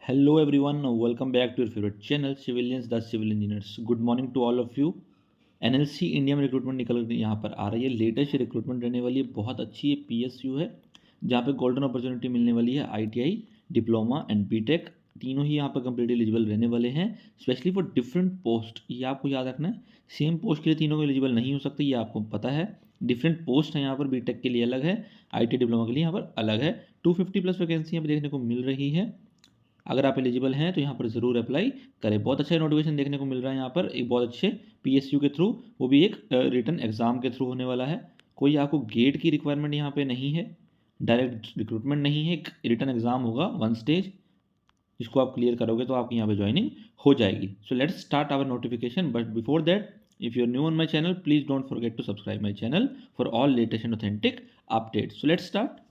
Hello everyone, welcome back to your favorite channel Civilians the Civil Engineers. Good morning to all of you. NLC India में recruitment निकल कर यहाँ पर आ रही है। लेटेस्ट रिक्रूटमेंट रहने वाली है, बहुत अच्छी है। पीएसयू है जहाँ पे गोल्डन अपॉर्चुनिटी मिलने वाली है। आईटीआई, डिप्लोमा एंड बीटेक तीनों ही यहाँ पर कंप्लीट एलिजिबल रहने वाले हैं, स्पेशली फॉर डिफरेंट पोस्ट। ये आपको याद रखना है, सेम पोस्ट के लिए तीनों एलिजिबल नहीं हो सकते, ये आपको पता है। डिफरेंट पोस्ट है यहाँ पर, बीटेक के लिए अलग है, आईटी डिप्लोमा के लिए यहाँ पर अलग है। 250 प्लस वैकेंसी यहाँ पर देखने को मिल रही है। अगर आप एलिजिबल हैं तो यहाँ पर ज़रूर अप्लाई करें। बहुत अच्छा नोटिफिकेशन देखने को मिल रहा है यहाँ पर, एक बहुत अच्छे पीएसयू के थ्रू, वो भी एक रिटन एग्जाम के थ्रू होने वाला है। कोई आपको गेट की रिक्वायरमेंट यहाँ पे नहीं है, डायरेक्ट रिक्रूटमेंट नहीं है, एक रिटन एग्जाम होगा 1 स्टेज, जिसको आप क्लियर करोगे तो आपकी यहाँ पे ज्वाइनिंग हो जाएगी। So let's start our notification, but before that if you are new on my channel please don't forget to subscribe my channel for all latest and authentic update. So let's start.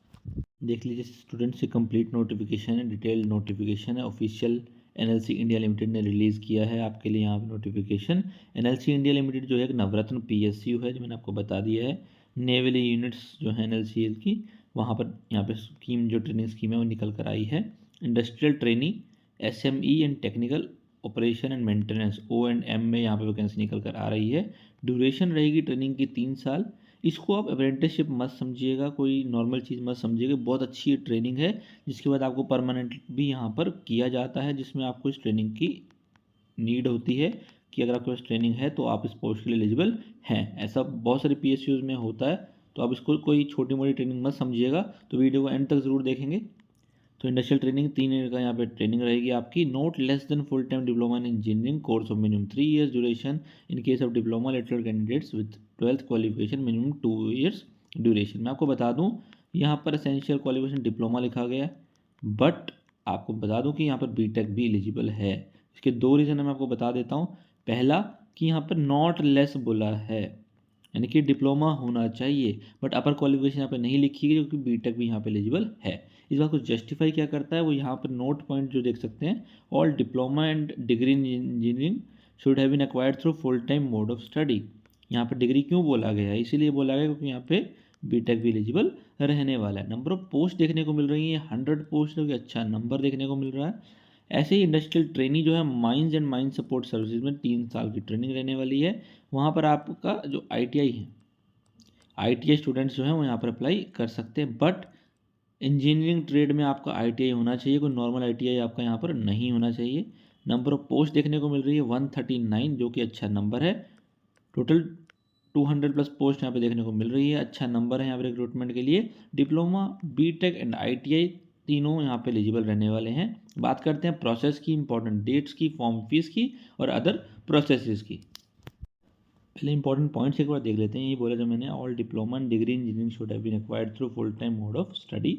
देख लीजिए students से complete notification है, detail notification है, official NLC India limited ने release किया है आपके लिए यहाँ पे नोटिफिकेशन। एनएलसी इंडिया लिमिटेड जो है एक नवरत्न पीएसयू है, जो मैंने आपको बता दिया है। नेवल यूनिट्स जो है एनएलसीएल की, वहाँ पर यहाँ पे स्कीम, जो ट्रेनिंग स्कीम है वो निकल कर आई है। Industrial training, SME and technical operation and maintenance, O&M में यहाँ पे वैकेंसी निकल कर आ रही है। ड्यूरेशन रहेगी ट्रेनिंग की 3 साल। इसको आप अप्रेंटिसशिप मत समझिएगा, कोई नॉर्मल चीज़ मत समझिएगा, बहुत अच्छी ट्रेनिंग है, जिसके बाद आपको परमानेंट भी यहाँ पर किया जाता है, जिसमें आपको इस ट्रेनिंग की नीड होती है कि अगर आपके पास ट्रेनिंग है तो आप इस पोस्ट के लिए एलिजिबल हैं। ऐसा बहुत सारे पीएसयूज में होता है, तो आप इसको कोई छोटी मोटी ट्रेनिंग मत समझिएगा। तो वीडियो को एंड तक ज़रूर देखेंगे। तो इंडस्ट्रियल ट्रेनिंग 3 ईयर का यहाँ पे ट्रेनिंग रहेगी आपकी। Not less than full time diploma in engineering course of minimum 3 years duration in case of diploma lateral candidates with 12th qualification minimum 2 years duration. मैं आपको बता दूं, यहाँ पर एसेंशियल क्वालिफिकेशन डिप्लोमा लिखा गया है, बट आपको बता दूं कि यहाँ पर बीटेक भी एलिजिबल है। इसके 2 रीज़न मैं आपको बता देता हूँ। पहला कि यहाँ पर नॉट लेस बोला है, यानी कि डिप्लोमा होना चाहिए, बट अपर क्वालिफिकेशन यहाँ पे नहीं लिखी गई, क्योंकि बीटेक भी यहाँ पे एलिजिबल है। इस बात को जस्टिफाई क्या करता है, वो यहाँ पर नोट पॉइंट जो देख सकते हैं, all diploma and degree in engineering should have been acquired through full time mode of study. यहाँ पर डिग्री क्यों बोला गया है, इसीलिए बोला गया क्योंकि यहाँ पे बीटेक भी एलिजिबल रहने वाला है। नंबर ऑफ पोस्ट देखने को मिल रही है 100 पोस्ट, जो कि अच्छा नंबर देखने को मिल रहा है। ऐसे ही इंडस्ट्रियल ट्रेनिंग जो है mines and mine support services में 3 साल की ट्रेनिंग रहने वाली है। वहाँ पर आपका जो आईटीआई है, आईटीआई स्टूडेंट्स जो हैं वो यहाँ पर अप्लाई कर सकते हैं, बट इंजीनियरिंग ट्रेड में आपका आईटीआई होना चाहिए, कोई नॉर्मल आईटीआई आपका यहाँ पर नहीं होना चाहिए। नंबर ऑफ पोस्ट देखने को मिल रही है 139, जो कि अच्छा नंबर है। टोटल 200 प्लस पोस्ट यहाँ पे देखने को मिल रही है, अच्छा नंबर है यहाँ पे रिक्रूटमेंट के लिए। डिप्लोमा, बीटेक एंड आईटीआई तीनों यहाँ पे एलिजिबल रहने वाले हैं। बात करते हैं प्रोसेस की, इंपॉर्टेंट डेट्स की, फॉर्म फीस की और अदर प्रोसेसेस की। पहले इंपॉर्टेंट पॉइंट्स एक बार देख लेते हैं। ये बोला जो मैंने, all diploma and degree engineering should have been acquired through full time mode of study.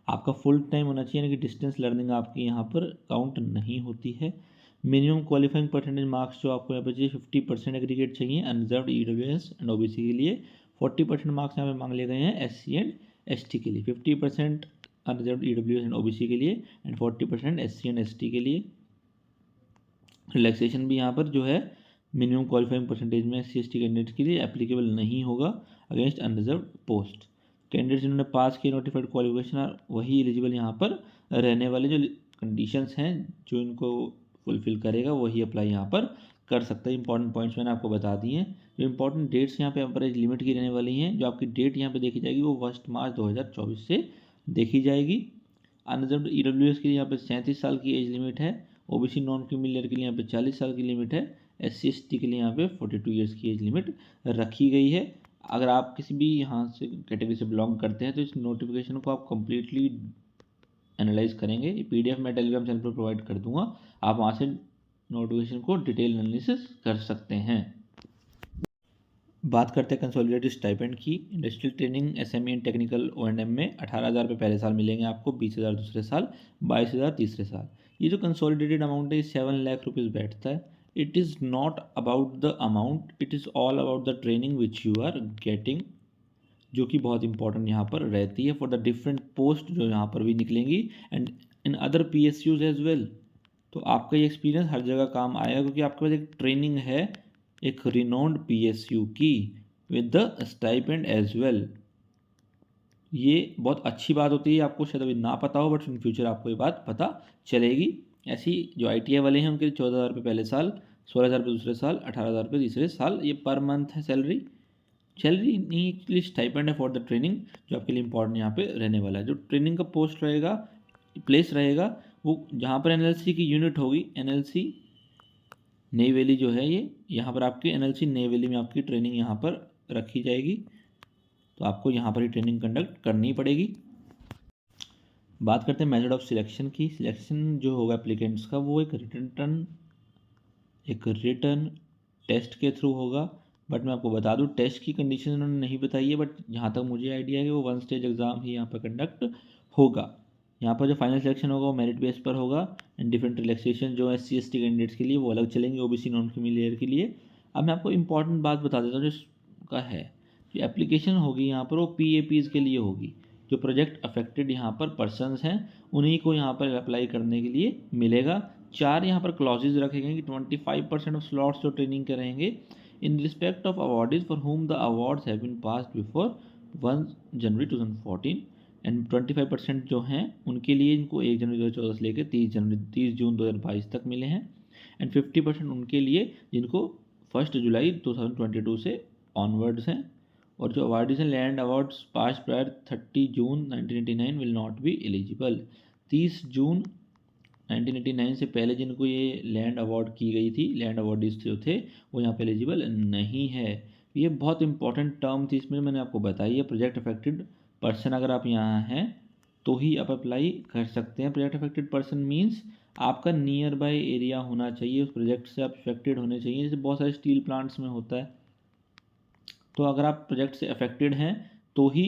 आपका फुल टाइम होना चाहिए, यानी कि डिस्टेंस लर्निंग आपकी यहाँ पर काउंट नहीं होती है। मिनिमम क्वालिफाइंग परसेंटेज मार्क्स जो आपको यहाँ पे चाहिए 50% एग्रीगेट चाहिए अनरिजर्व्ड ईडब्ल्यूएस एंड ओबीसी के लिए। 40% मार्क्स यहाँ पे मांग लिए गए हैं एससी एंड एसटी के लिए। 50% अनरिजर्व्ड ईडब्ल्यूएस एंड ओबीसी के लिए एंड 40% एससी एंड एसटी के लिए। रिलैक्सेशन भी यहाँ पर जो है मिनिमम क्वालिफाइंग परसेंटेज में एससी एसटी कैंडिडेट्स के लिए एप्लीकेबल नहीं होगा अगेंस्ट अनरिजर्व पोस्ट। कैंडिडेट्स जिन्होंने पास किए नोटिफाइड क्वालिफिकेशन वही एलिजिबल यहाँ पर रहने वाले। जो कंडीशंस हैं जो इनको फुलफिल करेगा वही अप्लाई यहाँ पर कर सकता है। इंपॉर्टेंट पॉइंट्स मैंने आपको बता दिए हैं। जो इंपॉर्टेंट डेट्स यहाँ पे एवरेज लिमिट की रहने वाली हैं, जो आपकी डेट यहाँ पे देखी जाएगी वो 1 मार्च 2024 से देखी जाएगी। अनरिजर्व्ड ईडब्ल्यूएस के लिए यहाँ पे 37 साल की एज लिमिट है। ओबीसी नॉन क्रीमिलियर के लिए यहाँ पे 40 साल की लिमिट है। एससी एसटी के लिए यहाँ पे 42 ईयर्स की एज लिमिट रखी गई है। अगर आप किसी भी यहाँ से कैटेगरी से बिलोंग करते हैं तो इस नोटिफिकेशन को आप कंप्लीटली एनालाइज करेंगे। ये पीडीएफ मैं टेलीग्राम चैनल पर प्रोवाइड कर दूंगा, आप वहाँ से नोटिफिकेशन को डिटेल एनालिसिस कर सकते हैं। बात करते हैं कंसोलिडेटेड स्टाइपेंड की। Industrial training, SME and technical O&M में 18,000 रुपये पहले साल मिलेंगे आपको, 20,000 दूसरे साल, 22,000 तीसरे साल। ये जो कंसोलिडेटेड अमाउंट है 7 लाख रुपीज़ बैठता है। It is not about the amount, it is all about the training which you are getting, जो कि बहुत इंपॉर्टेंट यहाँ पर रहती है फॉर द डिफरेंट पोस्ट जो यहाँ पर भी निकलेंगी and in other PSUs as well. तो आपका ये एक्सपीरियंस हर जगह काम आएगा, क्योंकि आपके पास एक ट्रेनिंग है एक रिनोन्ड PSU की with the stipend as well. ये बहुत अच्छी बात होती है, आपको शायद अभी ना पता हो, बट इन फ्यूचर आपको ये बात पता चलेगी। ऐसी जो ITI वाले हैं उनके लिए 14,000 रुपये पहले साल, 16,000 रुपये दूसरे साल, 18,000 रुपये तीसरे साल। ये पर मंथ है सैलरी। सैलरी नहीं, एक्चुअली स्टाइपेंड है फॉर द ट्रेनिंग, जो आपके लिए इंपॉर्टेंट यहाँ पे रहने वाला है। जो ट्रेनिंग का पोस्ट रहेगा, प्लेस रहेगा, वो जहाँ पर NLC की यूनिट होगी, NLC नई वैली जो है, ये यहाँ पर आपकी NLC नई वैली में आपकी ट्रेनिंग यहाँ पर रखी जाएगी। तो आपको यहाँ पर ही ट्रेनिंग कंडक्ट करनी पड़ेगी। बात करते हैं मेथड ऑफ सिलेक्शन की। सिलेक्शन जो होगा एप्लीकेंट्स का, वो एक रिटर्न टेस्ट के थ्रू होगा। बट मैं आपको बता दूं, टेस्ट की कंडीशन उन्होंने नहीं बताई है, बट जहाँ तक मुझे आइडिया है कि वो 1 स्टेज एग्ज़ाम ही यहाँ पर कंडक्ट होगा। यहाँ पर जो फाइनल सिलेक्शन होगा वो मेरिट बेस पर होगा। एंड डिफरेंट रिलैक्सेशन जो SC/ST कैंडिडेट्स के लिए वो अलग चलेंगे, OBC नॉन क्रीमी लेयर के लिए। अब मैं आपको इंपॉर्टेंट बात बता देता हूँ जो इसका है। जो एप्लीकेशन होगी यहाँ पर वो PAPs के लिए होगी। जो प्रोजेक्ट अफेक्टेड यहाँ पर पर्सनस हैं, उन्हीं को यहाँ पर अप्लाई करने के लिए मिलेगा। 4 यहाँ पर क्लॉजेज रखे गए कि 25% ऑफ स्लॉट्स जो ट्रेनिंग के रहेंगे in respect of awardees for whom the awards have been passed before 1 January 2014 and 25% जो हैं उनके लिए इनको 1 जनवरी 2014 से लेकर 30 जून 2022 तक मिले हैं। एंड 50% उनके लिए जिनको 1 जुलाई 2022 से ऑनवर्ड्स हैं। और जो अवार्डीज हैं, land awards pass prior 30 June 1989 will not be eligible. 30 जून 1989 से पहले जिनको ये लैंड अवार्ड की गई थी, लैंड अवार्डीज जो थे, वो यहाँ पे एलिजिबल नहीं है। ये बहुत इंपॉर्टेंट टर्म थी, इसमें मैंने आपको बताई है। प्रोजेक्ट अफेक्टेड पर्सन अगर आप यहाँ हैं तो ही आप अप्लाई कर सकते हैं। प्रोजेक्ट अफेक्टेड पर्सन मीन्स आपका नियर बाय एरिया होना चाहिए, उस प्रोजेक्ट से आप अफेक्टेड होने चाहिए। जैसे बहुत सारे स्टील प्लांट्स में होता है, तो अगर आप प्रोजेक्ट से अफेक्टेड हैं तो ही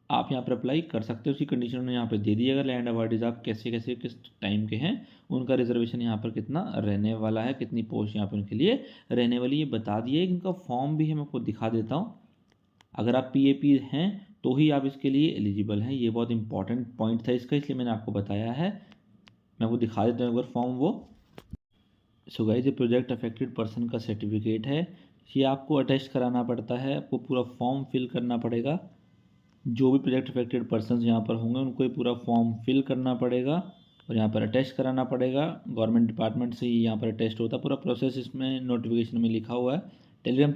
आप यहाँ पर अप्लाई कर सकते हो। उसकी कंडीशन उन्होंने यहाँ पे दे दी। अगर लैंड अवार्डीज आप कैसे कैसे किस टाइम के हैं, उनका रिजर्वेशन यहाँ पर कितना रहने वाला है, कितनी पोस्ट यहाँ पर उनके लिए रहने वाली, ये बता दिया। इनका फॉर्म भी है, मैं आपको दिखा देता हूँ। अगर आप PAP हैं तो ही आप इसके लिए एलिजिबल हैं। ये बहुत इंपॉर्टेंट पॉइंट था इसका, इसलिए मैंने आपको बताया है। मैं आपको दिखा देता हूँ एक बार फॉर्म वो। सो गाइस, ये प्रोजेक्ट अफेक्टेड पर्सन का सर्टिफिकेट है, ये आपको अटेस्ट कराना पड़ता है। आपको पूरा फॉर्म फिल करना पड़ेगा। जो भी प्रोजेक्ट अफेक्टेड पर्सन यहाँ पर होंगे उनको ये पूरा फॉर्म फिल करना पड़ेगा और यहाँ पर अटेस्ट कराना पड़ेगा। गवर्नमेंट डिपार्टमेंट से ही यहाँ पर अटेस्ट होता है। पूरा प्रोसेस इसमें नोटिफिकेशन में लिखा हुआ है। टेलीग्राम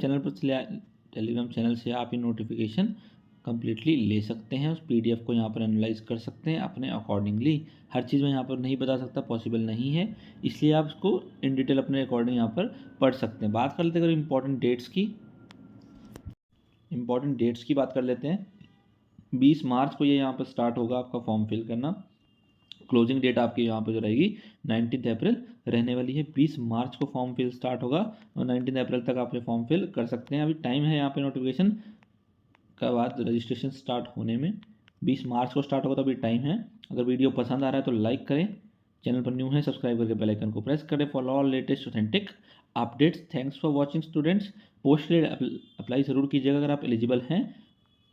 चैनल से आप ये नोटिफिकेशन कम्प्लीटली ले सकते हैं। उस PDF को यहाँ पर एनालाइज कर सकते हैं अपने अकॉर्डिंगली। हर चीज़ मैं यहाँ पर नहीं बता सकता, पॉसिबल नहीं है, इसलिए आप इसको इन डिटेल अपने अकॉर्डिंग यहाँ पर पढ़ सकते हैं। बात कर लेते हैं अगर इंपॉर्टेंट डेट्स की बात कर लेते हैं। 20 मार्च को ये यहाँ पर स्टार्ट होगा आपका फॉर्म फिल करना। क्लोजिंग डेट आपकी यहाँ पर जो रहेगी 19 अप्रैल रहने वाली है। 20 मार्च को फॉर्म फिल स्टार्ट होगा और 19 अप्रैल तक आप ये फॉर्म फिल कर सकते हैं। अभी टाइम है यहाँ पे नोटिफिकेशन का बाद रजिस्ट्रेशन स्टार्ट होने में। 20 मार्च को स्टार्ट होगा, तो अभी टाइम है। अगर वीडियो पसंद आ रहा है तो लाइक करें, चैनल पर न्यू है सब्सक्राइब करके बेल आइकन को प्रेस करें for all latest authentic updates. Thanks for watching students. Post के लिए अप्लाई ज़रूर कीजिएगा अगर आप एलिजिबल हैं।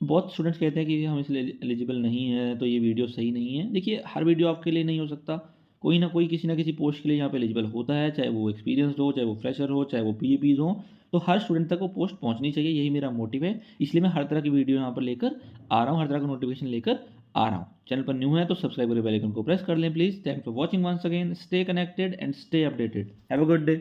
बहुत स्टूडेंट्स कहते हैं कि हम इसलिए एलिजिबल नहीं है तो ये वीडियो सही नहीं है। देखिए, हर वीडियो आपके लिए नहीं हो सकता। कोई ना कोई किसी ना किसी पोस्ट के लिए यहाँ पे एलिजिबल होता है, चाहे वो एक्सपीरियंसड हो, चाहे वो फ्रेशर हो, चाहे वो PAPs हो। तो हर स्टूडेंट तक वो पोस्ट पहुँचनी चाहिए, यही मेरा मोटिव है। इसलिए मैं हर तरह की वीडियो यहाँ पर लेकर आ रहा हूँ, हर तरह का नोटिफिकेशन लेकर आ रहा हूँ। चैनल पर न्यू है तो सब्सक्राइब करके बेल आइकन को प्रेस कर लें please. Thanks for watching once again. Stay connected and stay updated. Have a good day.